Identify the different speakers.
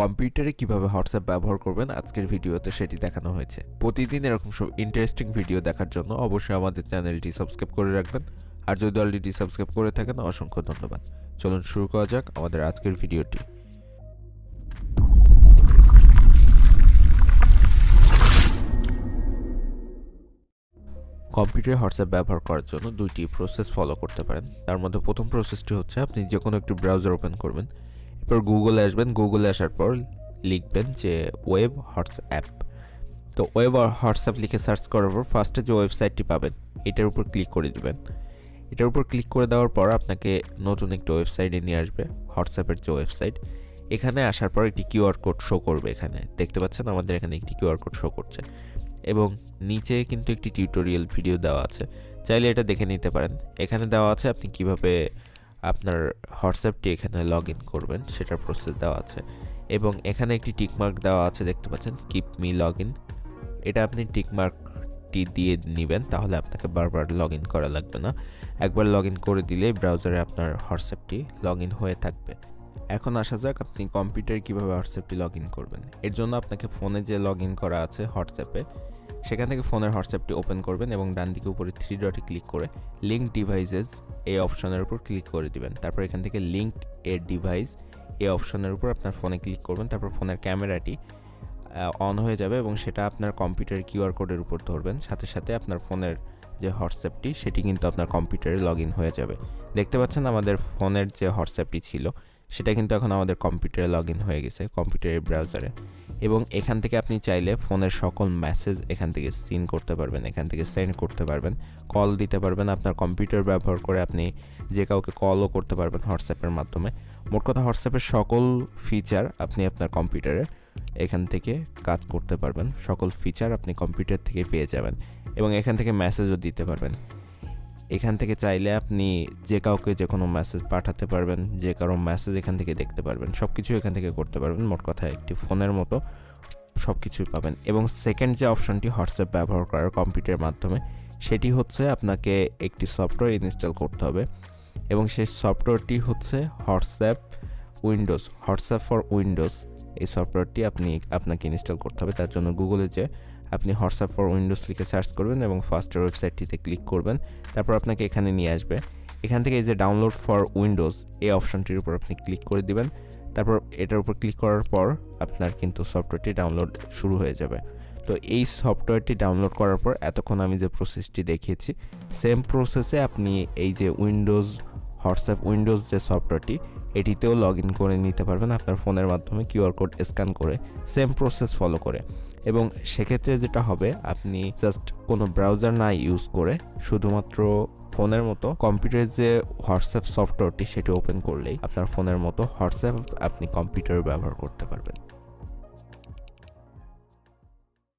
Speaker 1: কম্পিউটারে কিভাবে হোয়াটসঅ্যাপ ব্যবহার করবেন আজকের ভিডিওতে সেটি দেখানো হয়েছে। প্রতিদিন এরকম সব ইন্টারেস্টিং ভিডিও দেখার জন্য অবশ্যই আমাদের চ্যানেলটি সাবস্ক্রাইব করে রাখবেন। আর যদি অলরেডি সাবস্ক্রাইব করে থাকেন অসংখ্য ধন্যবাদ। চলুন শুরু করা যাক আমাদের আজকের ভিডিওটি। কম্পিউটারে হোয়াটসঅ্যাপ ব্যবহার করার জন্য দুইটি প্রসেস ফলো করতে পারেন। তার মধ্যে প্রথম প্রসেসটি হচ্ছে আপনি যে কোনো একটি ব্রাউজার ওপেন করবেন, এরপর গুগলে আসবেন। গুগলে আসার পর লিখবেন যে ওয়েব হোয়াটসঅ্যাপ। তো ওয়েব হোয়াটসঅ্যাপ লিখে সার্চ করার পর ফার্স্টে যে ওয়েবসাইটটি পাবেন এটার উপর ক্লিক করে দিবেন। এটার উপর ক্লিক করে দেওয়ার পর আপনাকে নতুন একটি ওয়েবসাইটে নিয়ে আসবে, হোয়াটসঅ্যাপের যে ওয়েবসাইট। এখানে আসার পর একটি কিউআর কোড শো করবে। এখানে দেখতে পাচ্ছেন আমাদের এখানে একটি কিউআর কোড শো করছে এবং নিচে কিন্তু একটি টিউটোরিয়াল ভিডিও দেওয়া আছে, চাইলে এটা দেখে নিতে পারেন। এখানে দেওয়া আছে আপনি কিভাবে আপনার হোয়াটসঅ্যাপটি এখানে লগ ইন করবেন সেটার প্রসেস দেওয়া আছে এবং এখানে একটি টিকমার্ক দেওয়া আছে, দেখতে পাচ্ছেন কিপ মি লগ ইন। এটা আপনি টিকমার্কটি দিয়ে নেবেন, তাহলে আপনাকে বারবার লগ ইন করা লাগবে না। একবার লগ ইন করে দিলে ব্রাউজারে আপনার হোয়াটসঅ্যাপটি লগ ইন হয়ে থাকবে। এখন আসা যাক আপনি কম্পিউটারে কীভাবে হোয়াটসঅ্যাপটি লগ ইন করবেন। এর জন্য আপনাকে ফোনে যে লগ ইন করা আছে হোয়াটসঅ্যাপে, সেখান থেকে ফোনের হোয়াটসঅ্যাপটি ওপেন করবেন এবং ডান দিকে উপরে 3 ডটে ক্লিক করে লিঙ্ক ডিভাইসেস এই অপশনের উপর ক্লিক করে দিবেন। তারপর এখান থেকে লিঙ্ক এ ডিভাইস এই অপশনের উপর আপনার ফোনে ক্লিক করবেন। তারপর ফোনের ক্যামেরাটি অন হয়ে যাবে এবং সেটা আপনার কম্পিউটারের কিউআর কোডের উপর ধরবেন। সাথে সাথে আপনার ফোনের যে হোয়াটসঅ্যাপটি সেটি কিন্তু আপনার কম্পিউটারে লগ ইন হয়ে যাবে। দেখতে পাচ্ছেন আমাদের ফোনের যে হোয়াটসঅ্যাপটি ছিল সেটা কিন্তু এখন আমাদের কম্পিউটারে লগ ইন হয়ে গেছে, কম্পিউটারের ব্রাউজারে। এবং এখান থেকে আপনি চাইলে ফোনের সকল মেসেজ এখান থেকে সিন করতে পারবেন, এখান থেকে সেন্ড করতে পারবেন, কল দিতে পারবেন। আপনার কম্পিউটার ব্যবহার করে আপনি যে কাউকে কলও করতে পারবেন হোয়াটসঅ্যাপের মাধ্যমে। মোট কথা হোয়াটসঅ্যাপের সকল ফিচার আপনি আপনার কম্পিউটারে এখান থেকে কাজ করতে পারবেন, সকল ফিচার আপনি কম্পিউটার থেকে পেয়ে যাবেন এবং এখান থেকে মেসেজও দিতে পারবেন। এখান থেকে চাইলে আপনি যে কাউকে যে কোনো মেসেজ পাঠাতে পারবেন, যে কারো মেসেজ এখান থেকে দেখতে পারবেন, সব কিছু এখান থেকে করতে পারবেন। মোট কথা একটি ফোনের মতো সব কিছুই পাবেন। এবং সেকেন্ড যে অপশনটি হোয়াটসঅ্যাপ ব্যবহার করার কম্পিউটারের মাধ্যমে, সেটি হচ্ছে আপনাকে একটি সফটওয়্যার ইনস্টল করতে হবে এবং সেই সফটওয়্যারটি হচ্ছে হোয়াটসঅ্যাপ ফর উইন্ডোজ। এই সফটওয়্যারটি আপনাকে ইনস্টল করতে হবে। তার জন্য গুগলে যে আপনি হোয়াটসঅ্যাপ ফর উইন্ডোজ লিখে সার্চ করবেন এবং ফার্স্টের ওয়েবসাইটটিতে ক্লিক করবেন। তারপর আপনাকে এখানে নিয়ে আসবে। এখান থেকে এই যে ডাউনলোড ফর উইন্ডোজ এই অপশনটির উপর আপনি ক্লিক করে দিবেন। তারপর এটার উপর ক্লিক করার পর আপনার কিন্তু সফটওয়্যারটি ডাউনলোড শুরু হয়ে যাবে। তো এই সফটওয়্যারটি ডাউনলোড করার পর এতক্ষণ আমি যে প্রসেসটি দেখিয়েছি সেম প্রসেসে আপনি এই যে হোয়াটসঅ্যাপ উইন্ডোজ যে সফটওয়্যারটি এটিতেও লগ ইন করে নিতে পারবেন আপনার ফোনের মাধ্যমে কিউআর কোড স্ক্যান করে, সেম প্রসেস ফলো করে। এবং সেক্ষেত্রে যেটা হবে, আপনি জাস্ট কোনো ব্রাউজার না ইউজ করে শুধুমাত্র ফোনের মতো কম্পিউটারের যে হোয়াটসঅ্যাপ সফটওয়্যারটি সেটি ওপেন করলেই আপনার ফোনের মতো হোয়াটসঅ্যাপ আপনি কম্পিউটারে ব্যবহার করতে পারবেন।